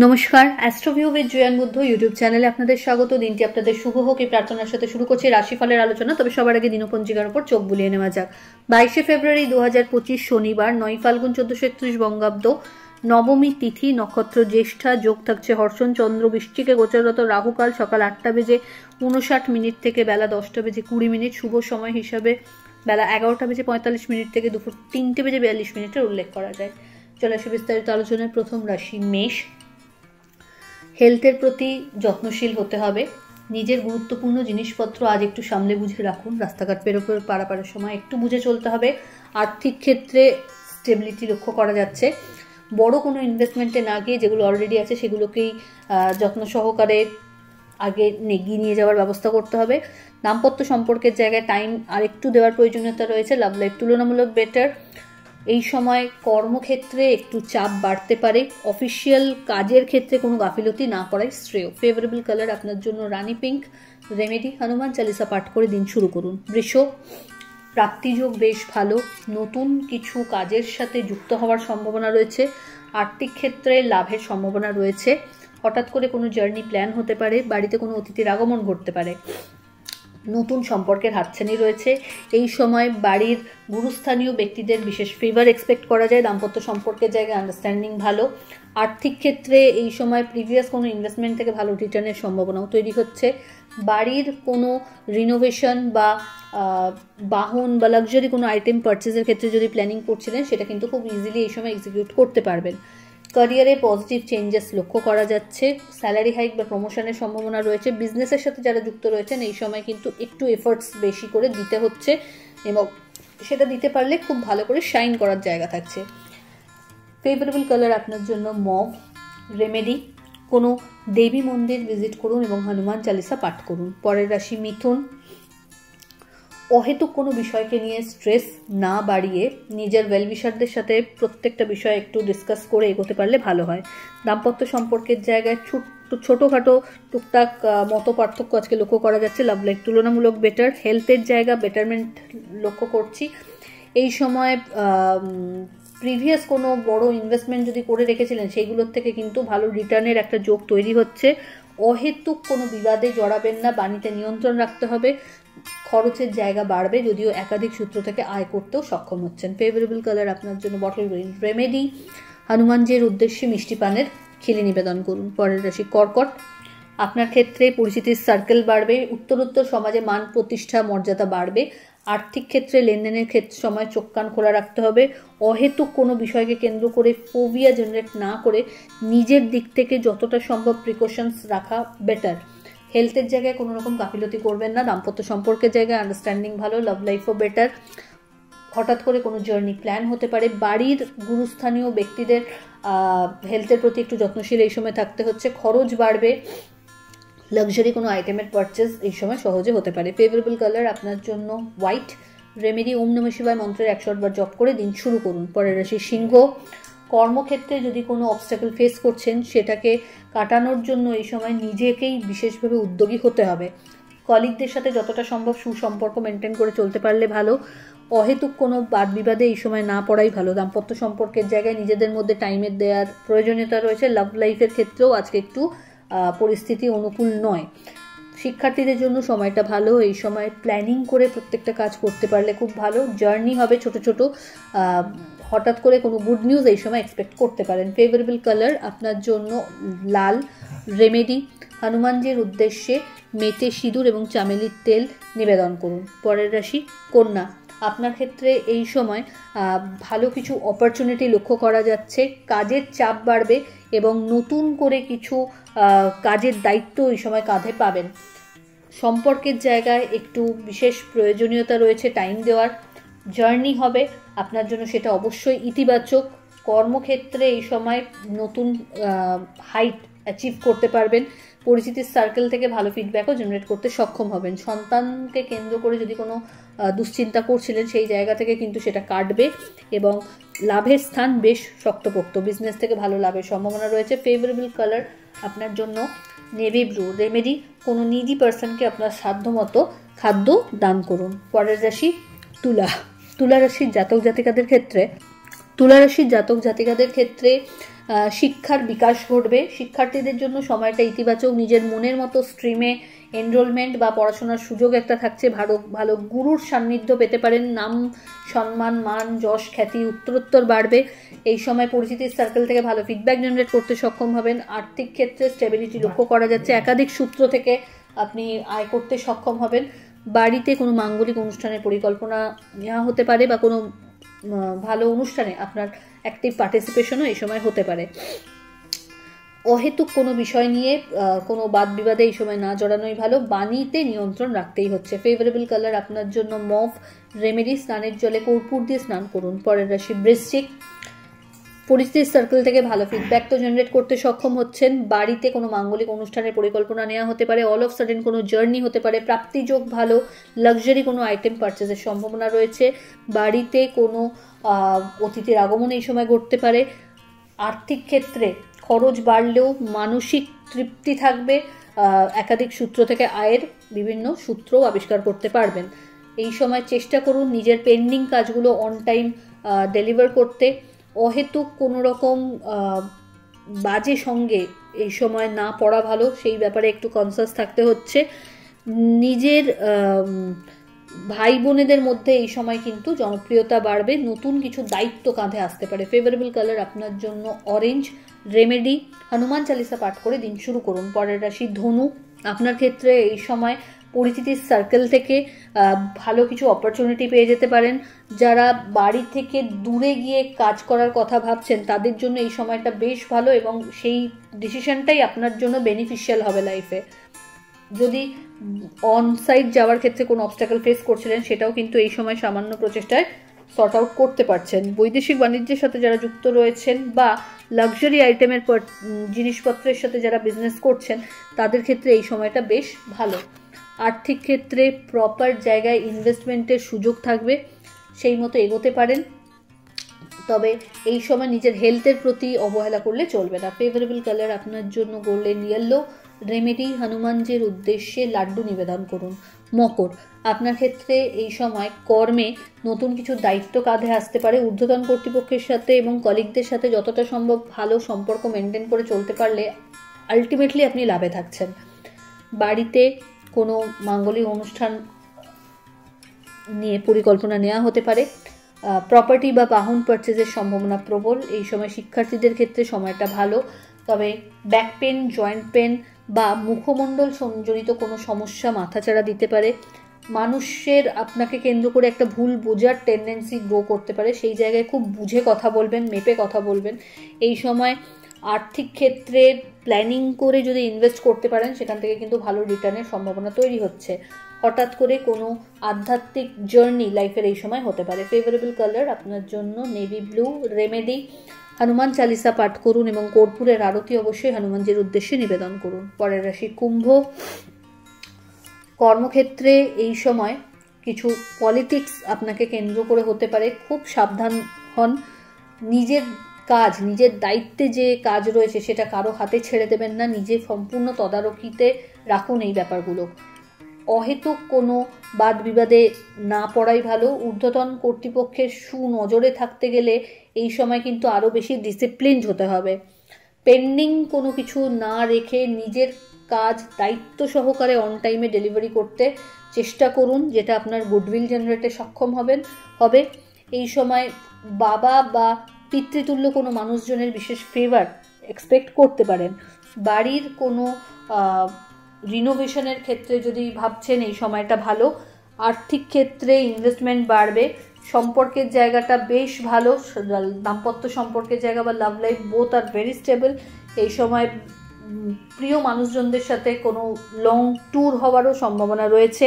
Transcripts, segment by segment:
নমস্কার, অ্যাস্ট্রোভিউ with জয়ান Buddha YouTube চ্যানেলে আপনাদের স্বাগত। দিনটি আপনাদের শুভ হোক এই প্রার্থনার সাথে শুরু করছি রাশিফলের আলোচনা। তবে সবার আগে দিনপঞ্জিকার উপর চোখ বুলিয়ে নেওয়া যাক। 22শে ফেব্রুয়ারি 2025 শনিবার, 9 ফাল্গুন 1431 বঙ্গাব্দ, নবমী তিথি, নক্ষত্র জ্যেষ্ঠা, যোগ থাকছে হর্ষণ, চন্দ্র বৃশ্চিকে গোচররত, রাহুকাল সকাল 8:59 থেকে বেলা 10:20, শুভ সময় হিসাবে বেলা 11:45 থেকে দুপুর 3:42 উল্লেখ করা যায়। চলে আসে বিস্তারিত আলোচনায়। প্রথম রাশি মেষ। হেলথের প্রতি যত্নশীল হতে হবে। নিজের গুরুত্বপূর্ণ জিনিসপত্র আজ একটু সামলে বুঝে রাখুন। রাস্তাঘাট পারাপারের সময় একটু বুঝে চলতে হবে। আর্থিক ক্ষেত্রে স্টেবিলিটি লক্ষ্য করা যাচ্ছে। বড় কোনো ইনভেস্টমেন্টে না গিয়ে যেগুলো অলরেডি আছে সেগুলোকেই যত্ন সহকারে আগে এগিয়ে নিয়ে যাওয়ার ব্যবস্থা করতে হবে। দাম্পত্য সম্পর্কের জায়গায় টাইম আর একটু দেওয়ার প্রয়োজনীয়তা রয়েছে। লাভ লাইফ তুলনামূলক বেটার। এই সময় কর্মক্ষেত্রে একটু চাপ বাড়তে পারে। অফিসিয়াল কাজের ক্ষেত্রে কোনো গাফিলতি না করাই শ্রেয়। ফেভারেবল কালার আপনার জন্য রানী পিঙ্ক। রেমেডি হনুমান চালিসা পাঠ করে দিন শুরু করুন। বৃষ। প্রাপ্তিযোগ বেশ ভালো। নতুন কিছু কাজের সাথে যুক্ত হওয়ার সম্ভাবনা রয়েছে। আর্থিক ক্ষেত্রে লাভের সম্ভাবনা রয়েছে। হঠাৎ করে কোনো জার্নি প্ল্যান হতে পারে। বাড়িতে কোনো অতিথির আগমন ঘটতে পারে। নতুন সম্পর্কের হাতছানি রয়েছে। এই সময় বাড়ির গুরুস্থানীয় ব্যক্তিদের বিশেষ ফেভার এক্সপেক্ট করা যায়। দাম্পত্য সম্পর্কের জায়গায় আন্ডারস্ট্যান্ডিং ভালো। আর্থিক ক্ষেত্রে এই সময় প্রিভিয়াস কোনো ইনভেস্টমেন্ট থেকে ভালো রিটার্নের সম্ভাবনাও তৈরি হচ্ছে। বাড়ির কোনো রিনোভেশন বা বাহন বা লাক্সারি কোনো আইটেম পারচেজের ক্ষেত্রে যদি প্ল্যানিং করছিলেন সেটা কিন্তু খুব ইজিলি এই সময় এক্সিকিউট করতে পারবেন। ক্যারিয়ারে পজিটিভ চেঞ্জেস লক্ষ্য করা যাচ্ছে। স্যালারি হাইক বা প্রমোশনের সম্ভাবনা রয়েছে। বিজনেসের সাথে যারা যুক্ত রয়েছেন এই সময় কিন্তু একটু এফোর্টস বেশি করে দিতে হচ্ছে এবং সেটা দিতে পারলে খুব ভালো করে শাইন করার জায়গা থাকছে। ফেভারেবল কালার আপনার জন্য মভ। রেমেডি কোনো দেবী মন্দির ভিজিট করুন এবং হনুমান চালিসা পাঠ করুন। পরের রাশি মিথুন। অহেতুক কোনো বিষয়কে নিয়ে স্ট্রেস না বাড়িয়ে নিজের ওয়েলউইশারদের সাথে প্রত্যেকটা বিষয় একটু ডিসকাস করে এগোতে পারলে ভালো হয়। দাম্পত্য সম্পর্কের জায়গায় ছোটোখাটো টুকটাক মত পার্থক্য আজকে লক্ষ্য করা যাচ্ছে। লাভ লাইফ তুলনামূলক বেটার। হেলথের জায়গা বেটারমেন্ট লক্ষ্য করছি। এই সময় প্রিভিয়াস কোনো বড় ইনভেস্টমেন্ট যদি করে রেখেছিলেন সেইগুলোর থেকে কিন্তু ভালো রিটার্নের একটা যোগ তৈরি হচ্ছে। অহেতুক কোনো বিবাদে জড়াবেন না। বাণীতে নিয়ন্ত্রণ রাখতে হবে। খরচের জায়গা বাড়বে, যদিও একাধিক সূত্র থেকে আয় করতেও সক্ষম হচ্ছেন। ফেভারেবল কালার আপনার জন্য বটল গ্রিন। রেমেডি হনুমানজির উদ্দেশ্যে মিষ্টি পানের খিলি নিবেদন করুন। পরের রাশি কর্কট। আপনার ক্ষেত্রে পরিচিতির সার্কেল বাড়বে। উত্তরোত্তর সমাজে মান প্রতিষ্ঠা মর্যাদা বাড়বে। আর্থিক ক্ষেত্রে লেনদেনের ক্ষেত্রে সময় চোখ কান খোলা রাখতে হবে। অহেতুক কোনো বিষয়কে কেন্দ্র করে ফোবিয়া জেনারেট না করে নিজের দিক থেকে যতটা সম্ভব প্রিকশনস রাখা বেটার। হেলথের জায়গায় কোনো রকম গাফিলতি করবেন না। দাম্পত্য সম্পর্কের জায়গায় আন্ডারস্ট্যান্ডিং ভালো। লাভ লাইফও বেটার। হঠাৎ করে কোনো জার্নি প্ল্যান হতে পারে। বাড়ির গুরুস্থানীয় ব্যক্তিদের হেলথের প্রতি একটু যত্নশীল এই সময় থাকতে হচ্ছে। খরচ বাড়বে। লাক্সারি কোনো আইটেমের পারচেজ এই সময় সহজে হতে পারে। ফেভারেবল কালার আপনার জন্য হোয়াইট। রেমেডি ওম নমঃ শিবায় মন্ত্রের 108 বার জপ করে দিন শুরু করুন। পরের রাশি সিংহ। কর্মক্ষেত্রে যদি কোনো অবস্টাকল ফেস করছেন সেটাকে কাটানোর জন্য এই সময় নিজেকেই বিশেষভাবে উদ্যোগী হতে হবে। কলিগদের সাথে যতটা সম্ভব সুসম্পর্ক মেনটেন করে চলতে পারলে ভালো। অহেতুক কোনো বাদ বিবাদে এই সময় না পড়াই ভালো। দাম্পত্য সম্পর্কের জায়গায় নিজেদের মধ্যে টাইমের দেওয়ার প্রয়োজনীয়তা রয়েছে। লাভ লাইফের ক্ষেত্রেও আজকে একটু পরিস্থিতি অনুকূল নয়। শিক্ষার্থীদের জন্য সময়টা ভালো। এই সময় প্ল্যানিং করে প্রত্যেকটা কাজ করতে পারলে খুব ভালো। জার্নি হবে ছোট ছোট। হঠাৎ করে কোনো গুড নিউজ এই সময় এক্সপেক্ট করতে পারেন। ফেভারেবল কালার আপনার জন্য লাল। রেমেডি হনুমানজির উদ্দেশ্যে মেটে সিঁদুর এবং চামেলির তেল নিবেদন করুন। পরের রাশি কন্যা। আপনার ক্ষেত্রে এই সময় ভালো কিছু অপরচুনিটি লক্ষ্য করা যাচ্ছে। কাজের চাপ বাড়বে এবং নতুন করে কিছু কাজের দায়িত্ব এই সময় কাঁধে পাবেন। সম্পর্কের জায়গায় একটু বিশেষ প্রয়োজনীয়তা রয়েছে টাইম দেওয়ার। জার্নি হবে আপনার জন্য, সেটা অবশ্যই ইতিবাচক। কর্মক্ষেত্রে এই সময় নতুন হাইট অ্যাচিভ করতে পারবেন। পরিচিতির সার্কেল থেকে ভালো ফিডব্যাকও জেনারেট করতে সক্ষম হবেন। সন্তানকে কেন্দ্র করে যদি কোনো দুশ্চিন্তা করছিলেন সেই জায়গা থেকে কিন্তু সেটা কাটবে এবং লাভের স্থান বেশ শক্তপোক্ত। বিজনেস থেকে ভালো লাভের সম্ভাবনা রয়েছে। ফেভারেবল কালার আপনার জন্য নেভি ব্লু। রেমেডি কোনো নিডি পার্সনকে আপনার সাধ্যমতো খাদ্য দান করুন। পরের রাশি তুলা। তুলা রাশির জাতক জাতিকাদের ক্ষেত্রে তুলা রাশির জাতক জাতিকাদের ক্ষেত্রে শিক্ষার বিকাশ ঘটবে। শিক্ষার্থীদের জন্য সময়টা ইতিবাচক। নিজের মনের মতো স্ট্রিমে এনরোলমেন্ট বা পড়াশোনার সুযোগ একটা থাকছে। ভালো ভালো গুরুর সান্নিধ্য পেতে পারেন। নাম সম্মান মান যশ খ্যাতি উত্তরোত্তর বাড়বে। এই সময় পরিচিতির সার্কেল থেকে ভালো ফিডব্যাক জেনারেট করতে সক্ষম হবেন। আর্থিক ক্ষেত্রে স্টেবিলিটি লক্ষ্য করা যাচ্ছে। একাধিক সূত্র থেকে আপনি আয় করতে সক্ষম হবেন। বাড়িতে কোনো মাঙ্গলিক অনুষ্ঠানের পরিকল্পনা নেওয়া হতে পারে বা কোনো ভালো অনুষ্ঠানে আপনার অ্যাক্টিভ পার্টিসিপেশনও এই সময় হতে পারে। অহেতুক কোনো বিষয় নিয়ে কোনো বাদ বিবাদে এই সময় না জড়ানোই ভালো। বাণীতে নিয়ন্ত্রণ রাখতেই হচ্ছে। ফেভারেবল কালার আপনার জন্য মভ। রেমেডি স্নানের জলে কর্পূর দিয়ে স্নান করুন। পরের রাশি বৃশ্চিক। পরিচিতির সার্কেল থেকে ভালো ফিডব্যাক তো জেনারেট করতে সক্ষম হচ্ছেন। বাড়িতে কোনো মাঙ্গলিক অনুষ্ঠানের পরিকল্পনা নেওয়া হতে পারে। অল অফ সাডেন কোনো জার্নি হতে পারে। প্রাপ্তিযোগ ভালো। লাক্সারি কোনো আইটেম পারচেজের সম্ভাবনা রয়েছে। বাড়িতে কোনো অতিথির আগমন এই সময় ঘটতে পারে। আর্থিক ক্ষেত্রে খরচ বাড়লেও মানসিক তৃপ্তি থাকবে। একাধিক সূত্র থেকে আয়ের বিভিন্ন সূত্রও আবিষ্কার করতে পারবেন। এই সময় চেষ্টা করুন নিজের পেন্ডিং কাজগুলো অন টাইম ডেলিভার করতে। অহেতুক কোনো রকম বাজে সঙ্গে এই সময় না পড়া ভালো, সেই ব্যাপারে একটু কনসাস থাকতে হচ্ছে। নিজের ভাই বোনেদের মধ্যে এই সময় কিন্তু জনপ্রিয়তা বাড়বে। নতুন কিছু দায়িত্ব কাঁধে আসতে পারে। ফেভারেবল কালার আপনার জন্য অরেঞ্জ। রেমেডি হনুমান চালিসা পাঠ করে দিন শুরু করুন। পরের রাশি ধনু। আপনার ক্ষেত্রে এই সময় পরিচিতির সার্কেল থেকে ভালো কিছু অপরচুনিটি পেয়ে যেতে পারেন। যারা বাড়ি থেকে দূরে গিয়ে কাজ করার কথা ভাবছেন তাদের জন্য এই সময়টা বেশ ভালো এবং সেই ডিসিশনটাই আপনার জন্য বেনিফিশিয়াল হবে লাইফে। যদি অন সাইট যাওয়ার ক্ষেত্রে কোনো অবস্ট্যাকল ফেস করছিলেন সেটাও কিন্তু এই সময় সামান্য প্রচেষ্টায় সর্ট আউট করতে পারছেন। বৈদেশিক বাণিজ্যের সাথে যারা যুক্ত রয়েছেন বা লাক্সারি আইটেমের জিনিসপত্রের সাথে যারা বিজনেস করছেন তাদের ক্ষেত্রে এই সময়টা বেশ ভালো। আর্থিক ক্ষেত্রে প্রপার জায়গায় ইনভেস্টমেন্টের সুযোগ থাকবে, সেই মতো এগোতে পারেন। তবে এই সময় নিজের হেলথের প্রতি অবহেলা করলে চলবে না। ফেভারেবল কালার আপনার জন্য গোল্ডেন ইয়েলো। রেমেডি হনুমানজির উদ্দেশ্যে লাড্ডু নিবেদন করুন। মকর। আপনার ক্ষেত্রে এই সময় কর্মে নতুন কিছু দায়িত্ব কাঁধে আসতে পারে। ঊর্ধ্বতন কর্তৃপক্ষের সাথে এবং কলিগদের সাথে যতটা সম্ভব ভালো সম্পর্ক মেনটেন করে চলতে পারলে আলটিমেটলি আপনি লাভে থাকছেন। বাড়িতে কোনো মাঙ্গলিক অনুষ্ঠান নিয়ে পরিকল্পনা নেওয়া হতে পারে। প্রপার্টি বা বাহন পারচেজের সম্ভাবনা প্রবল। এই সময় শিক্ষার্থীদের ক্ষেত্রে সময়টা ভালো। তবে ব্যাক পেন জয়েন্ট পেন বা মুখমণ্ডল জনিত কোনো সমস্যা মাথাচাড়া দিতে পারে। মানুষের আপনাকে কেন্দ্র করে একটা ভুল বোঝার টেন্ডেন্সি গ্রো করতে পারে। সেই জায়গায় খুব বুঝে কথা বলবেন, মেপে কথা বলবেন। এই সময় আর্থিক ক্ষেত্রে প্ল্যানিং করে যদি ইনভেস্ট করতে পারেন সেখান থেকে কিন্তু ভালো রিটার্নের সম্ভাবনা তৈরি হচ্ছে। হঠাৎ করে কোনো আধ্যাত্মিক জার্নি লাইফের এই সময় হতে পারে। ফেভারেবল কালার আপনার জন্য navy blue. Remedy Hanuman Chalisa পাঠ করুন এবং কর্পূরের আরতি অবশ্যই হনুমানজির উদ্দেশ্যে নিবেদন করুন। পরের রাশি কুম্ভ। কর্মক্ষেত্রে এই সময় কিছু পলিটিক্স আপনাকে কেন্দ্র করে হতে পারে। খুব সাবধান হন। নিজের কাজ নিজের দায়িত্বে যে কাজ রয়েছে সেটা কারো হাতে ছেড়ে দেবেন না। নিজে সম্পূর্ণ তদারকিতে রাখুন এই ব্যাপারগুলো। অহেতুক কোনো বাদ বিবাদে না পড়াই ভালো। ঊর্ধ্বতন কর্তৃপক্ষের সুনজরে থাকতে গেলে এই সময় কিন্তু আরও বেশি ডিসিপ্লিনড হতে হবে। পেন্ডিং কোনো কিছু না রেখে নিজের কাজ দায়িত্ব সহকারে অন টাইমে ডেলিভারি করতে চেষ্টা করুন, যেটা আপনার গুডউইল জেনারেটে সক্ষম হবে। এই সময় বাবা বা পিতৃতুল্য কোনো মানুষজনের বিশেষ ফেভার এক্সপেক্ট করতে পারেন। বাড়ির কোনো রিনোভেশনের ক্ষেত্রে যদি ভাবছেন এই সময়টা ভালো। আর্থিক ক্ষেত্রে ইনভেস্টমেন্ট বাড়বে। সম্পর্কের জায়গাটা বেশ ভালো। দাম্পত্য সম্পর্কের জায়গা বা love life both are very stable. এই সময় প্রিয় মানুষজনদের সাথে কোনো লং ট্যুর হওয়ারও সম্ভাবনা রয়েছে।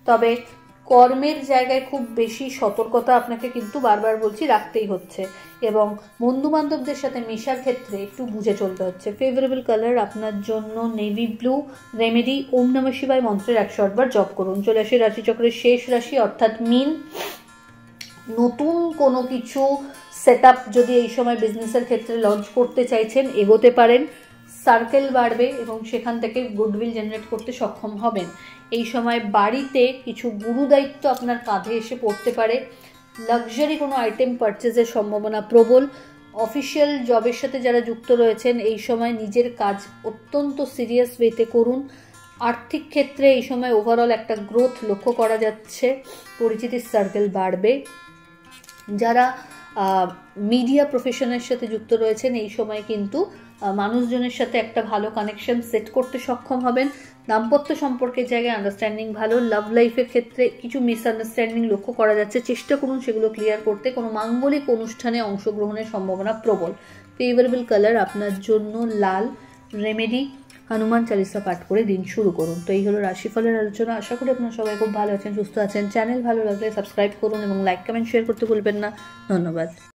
তবে কর্মের জায়গায় খুব বেশি সতর্কতা আপনাকে কিন্তু বারবার বলছি রাখতেই হচ্ছে এবং বন্ধু বান্ধবদের সাথে মেশার ক্ষেত্রে একটু বুঝে চলতে হচ্ছে। ফেভারেবল কালার আপনার জন্য নেভি ব্লু। রেমেডি ওম নমঃ শিবায় মন্ত্রের 108 বার জপ করুন। চলে আসে রাশিচক্রের শেষ রাশি অর্থাৎ মীন। নতুন কোনো কিছু সেট আপ যদি এই সময় বিজনেসের ক্ষেত্রে লঞ্চ করতে চাইছেন এগোতে পারেন। সার্কেল বাড়বে এবং সেখান থেকে গুডউইল জেনারেট করতে সক্ষম হবেন। এই সময় বাড়িতে কিছু গুরু দায়িত্ব আপনার কাঁধে এসে পড়তে পারে। লাক্সারি কোনো আইটেম পারচেজের সম্ভাবনা প্রবল। অফিসিয়াল জবের সাথে যারা যুক্ত রয়েছেন এই সময় নিজের কাজ অত্যন্ত সিরিয়াস ওয়েতে করুন। আর্থিক ক্ষেত্রে এই সময় ওভারঅল একটা গ্রোথ লক্ষ্য করা যাচ্ছে, পরিচিতির সার্কেল বাড়বে। যারা মিডিয়া প্রফেশনের সাথে যুক্ত রয়েছেন এই সময় কিন্তু মানুষজনের সাথে একটা ভালো কানেকশন সেট করতে সক্ষম হবেন। দাম্পত্য সম্পর্কের জায়গায় আন্ডারস্ট্যান্ডিং ভালো। লাভ লাইফের ক্ষেত্রে কিছু মিসআন্ডারস্ট্যান্ডিং লক্ষ্য করা যাচ্ছে, চেষ্টা করুন সেগুলো ক্লিয়ার করতে। কোনো মাঙ্গলিক অনুষ্ঠানে অংশগ্রহণের সম্ভাবনা প্রবল। ফেভারেবল কালার আপনার জন্য লাল। রেমেডি হনুমান চালিসা পাঠ করে দিন শুরু করুন। তো এই হলো রাশিফলের আলোচনা। আশা করি আপনারা সবাই খুব ভালো আছেন, সুস্থ আছেন। চ্যানেল ভালো লাগলে সাবস্ক্রাইব করুন এবং লাইক কমেন্ট শেয়ার করতে ভুলবেন না। ধন্যবাদ।